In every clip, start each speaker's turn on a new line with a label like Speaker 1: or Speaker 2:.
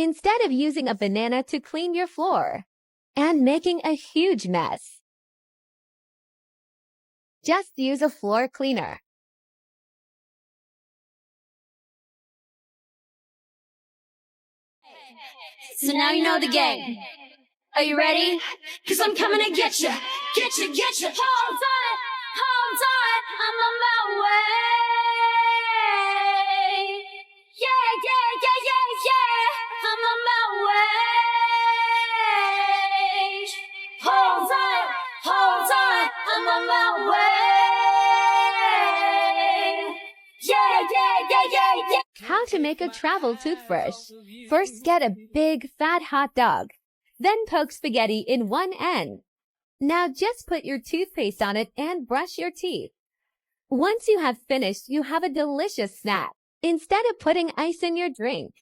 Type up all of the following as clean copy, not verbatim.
Speaker 1: instead of using a banana to clean your floor and making a huge mess. Just use a floor cleaner.
Speaker 2: So now you know the game. Are you ready? Cause I'm coming to get you. Get you, get you. Hold on, I'm on my way. Yeah, yeah, yeah, yeah, yeah. I'm on my way. Hold on, I'm on my way. Yeah, yeah, yeah, yeah, yeah.
Speaker 1: How to make a travel toothbrush. First, get a big, fat hot dog. Then poke spaghetti in one end. Now just put your toothpaste on it and brush your teeth. Once you have finished, you have a delicious snack, instead of putting ice in your drink.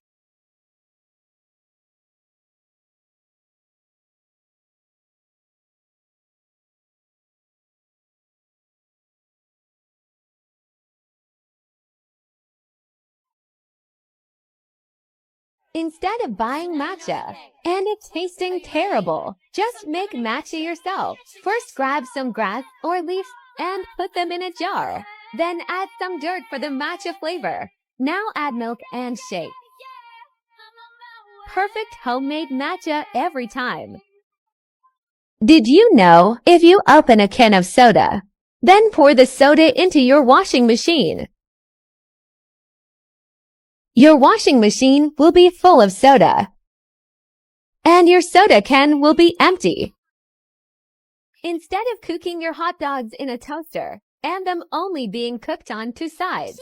Speaker 1: Instead of buying matcha and it tasting terrible, just make matcha yourself. First, grab some grass or leaves and put them in a jar. Then add some dirt for the matcha flavor. Now add milk and shake. Perfect homemade matcha every time. Did you know if you open a can of soda, then pour the soda into your washing machine, your washing machine will be full of soda, and your soda can will be empty. Instead of cooking your hot dogs in a toaster and them only being cooked on two sides,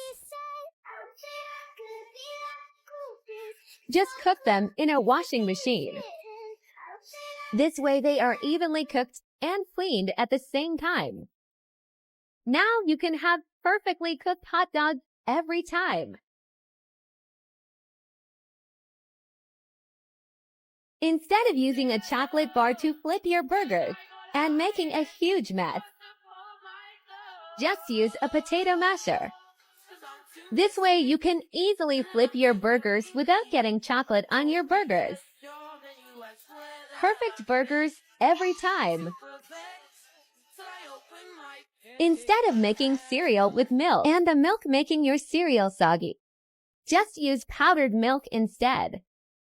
Speaker 1: just cook them in a washing machine. This way they are evenly cooked and cleaned at the same time. Now you can have perfectly cooked hot dogs every time. Instead of using a chocolate bar to flip your burgers and making a huge mess, just use a potato masher. This way you can easily flip your burgers without getting chocolate on your burgers. Perfect burgers every time. Instead of making cereal with milk and the milk making your cereal soggy, just use powdered milk instead.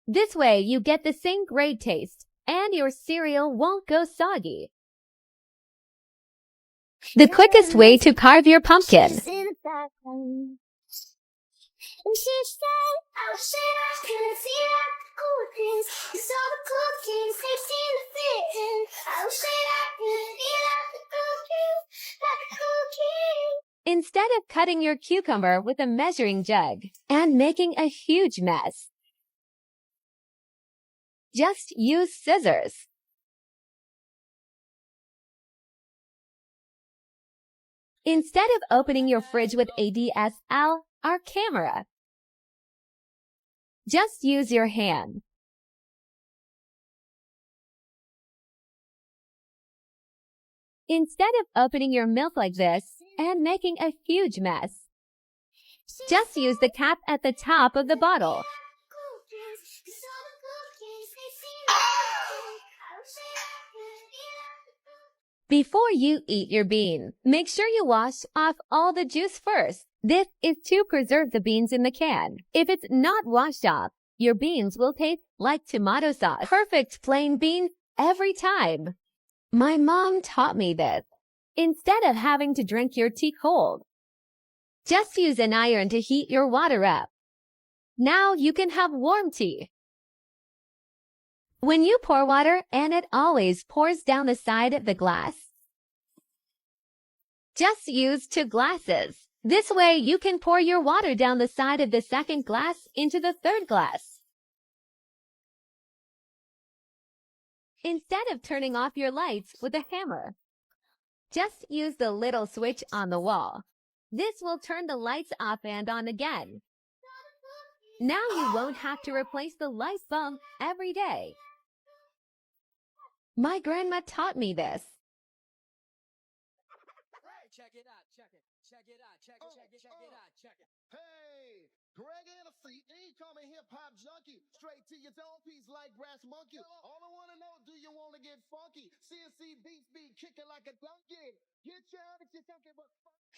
Speaker 1: This way you get the same great taste and your cereal won't go soggy. The quickest way to carve your pumpkin. Instead of cutting your cucumber with a measuring jug and making a huge mess, just use scissors. Instead of opening your fridge with a DSLR camera, just use your hand. Instead of opening your milk like this and making a huge mess, just use the cap at the top of the bottle. Before you eat your bean, make sure you wash off all the juice first. This is to preserve the beans in the can. If it's not washed off, your beans will taste like tomato sauce. Perfect plain beans every time. My mom taught me this. Instead of having to drink your tea cold, just use an iron to heat your water up. Now you can have warm tea. When you pour water and it always pours down the side of the glass, just use two glasses. This way you can pour your water down the side of the second glass into the third glass. Instead of turning off your lights with a hammer, just use the little switch on the wall. This will turn the lights off and on again. Now you won't have to replace the light bulb every day. My grandma taught me this.
Speaker 3: Check it out, check it out, check it, check it, check it out, check it. Hey! Greg Hennessy, incoming hip-hop junkie. Straight to your dome piece like brass monkey. All I wanna know, do you wanna get funky? CNC beats be kicking like a donkey. Get your out your donkey, but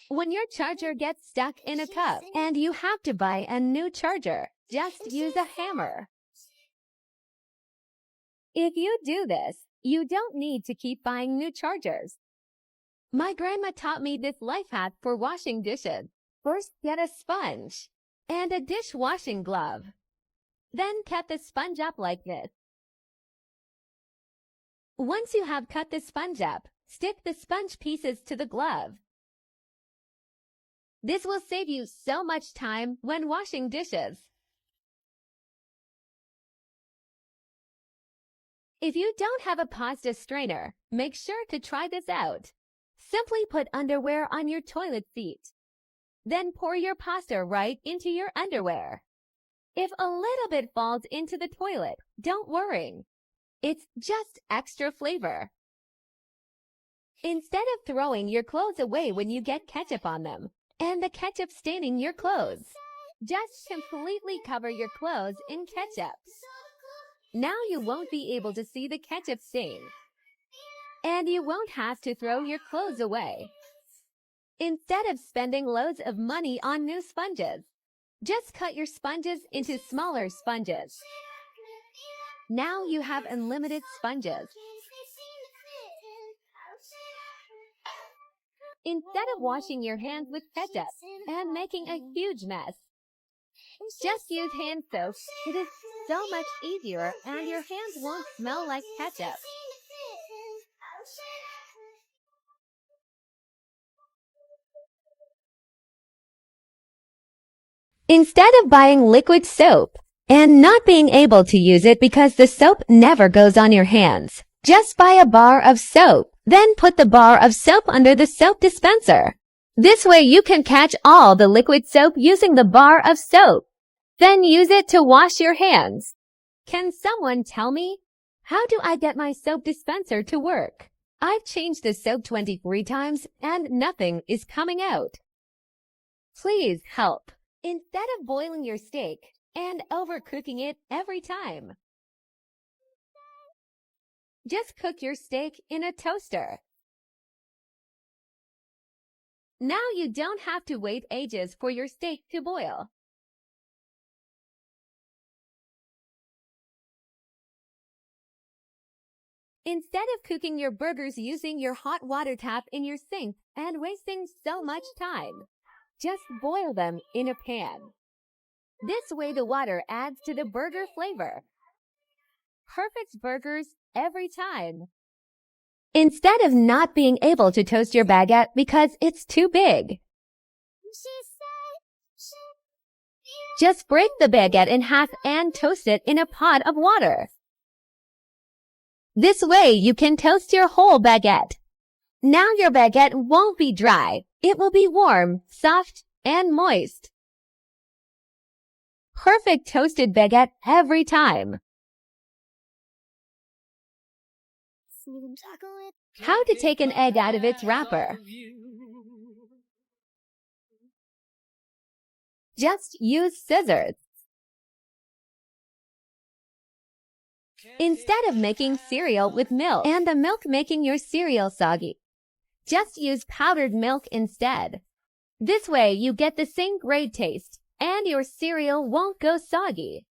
Speaker 1: When your charger gets stuck in a cup and you have to buy a new charger, just use a hammer. If you do this, you don't need to keep buying new chargers. My grandma taught me this life hack for washing dishes. First, get a sponge and a dishwashing glove. Then cut the sponge up like this. Once you have cut the sponge up, stick the sponge pieces to the glove. This will save you so much time when washing dishes. If you don't have a pasta strainer, make sure to try this out. Simply put underwear on your toilet seat. Then pour your pasta right into your underwear. If a little bit falls into the toilet, don't worry. It's just extra flavor. Instead of throwing your clothes away when you get ketchup on them, and the ketchup staining your clothes, just completely cover your clothes in ketchup. Now you won't be able to see the ketchup stain, and you won't have to throw your clothes away. Instead of spending loads of money on new sponges, just cut your sponges into smaller sponges. Now you have unlimited sponges. Instead of washing your hands with ketchup and making a huge mess, just use hand soap. It is so much easier and your hands won't smell like ketchup. Instead of buying liquid soap and not being able to use it because the soap never goes on your hands, just buy a bar of soap, then put the bar of soap under the soap dispenser. This way you can catch all the liquid soap using the bar of soap. Then use it to wash your hands. Can someone tell me? How do I get my soap dispenser to work? I've changed the soap 23 times and nothing is coming out. Please help. Instead of boiling your steak and overcooking it every time, just cook your steak in a toaster. Now you don't have to wait ages for your steak to boil. Instead of cooking your burgers using your hot water tap in your sink and wasting so much time, just boil them in a pan. This way the water adds to the burger flavor. Perfect burgers every time. Instead of not being able to toast your baguette because it's too big, just break the baguette in half and toast it in a pot of water. This way you can toast your whole baguette. Now your baguette won't be dry. It will be warm, soft, and moist. Perfect toasted baguette every time. How to take an egg out of its wrapper. Just use scissors. Instead of making cereal with milk and the milk making your cereal soggy, just use powdered milk instead. This way you get the same great taste and your cereal won't go soggy.